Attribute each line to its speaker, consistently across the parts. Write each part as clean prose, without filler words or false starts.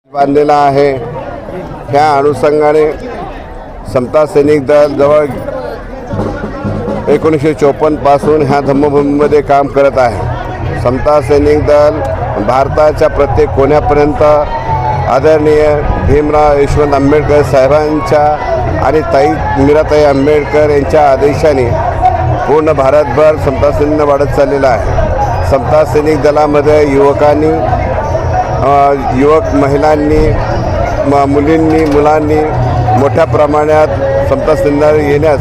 Speaker 1: बांधलेला आहे। ह्या अनुषंगाने समता सैनिक दल जवळ 1954 पासून ह्या धम्मभूमीमध्ये काम करत आहे। समता सैनिक दल भारताच्या प्रत्येक कोण्यापर्यंत आदरणीय भीमराव यशवंत आंबेडकर साहेबांच्या आणि मीराताई आंबेडकर यांच्या आदेशाने पूर्ण भारतभर समता सैनिक वाढत चाललेला आहे। समता सैनिक दलामध्ये युवक महिलांनी मुलींनी मुलांनी मोठ्या प्रमाणात समता सैनिकात येण्यास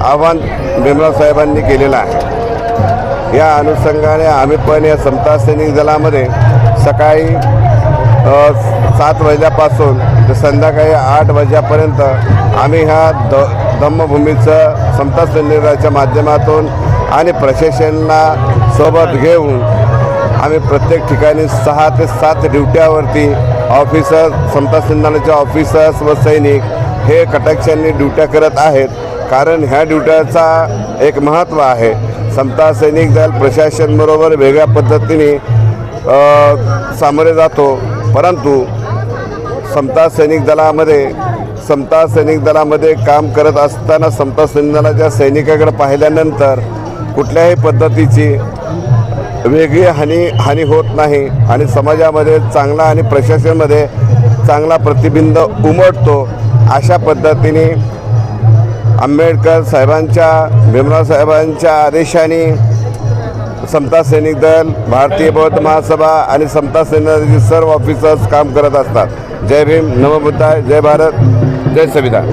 Speaker 1: आवाहन भीमराव साहेबांनी केलेलं आहे। या अनुषंगाने आम्ही पण या समता सैनिक दलामध्ये सकाळी 7 वाजल्यापासून ते संध्याकाळी 8 वाजेपर्यंत आम्ही ह्या धम्मभूमीचं समता सैनिक दलाच्या माध्यमातून आणि प्रशासनाला सोबत घेऊन आम्ही प्रत्येक ठिकाणी 6 ते 7 ड्युट्यावरती ऑफिसर्स समता सैनिक दलाचे ऑफिसर्स व सैनिक हे कटाक्षाने ड्युट्या करत आहेत। कारण ह्या ड्युट्याचा एक महत्त्व आहे। समता सैनिक दल प्रशासनाबरोबर वेगळ्या पद्धतीने सामोरे जातो, परंतु समता सैनिक दलामध्ये काम करत असताना समता सैनिक दलाच्या सैनिकाकडे पाहिल्यानंतर कुठल्याही पद्धतीची वेगळी हानी होत नाही आणि समाजामध्ये चांगला आणि प्रशासनामध्ये चांगला प्रतिबिंब उमटतो। अशा पद्धतीने आंबेडकर साहेबांच्या भीमराव साहेबांच्या आदेशाने समता सैनिक दल, भारतीय बौद्ध महासभा आणि समता सैनिक दलाचे सर्व ऑफिसर्स काम करत असतात। जय भीम, नमो बुद्धाय, जय भारत, जय संविधान।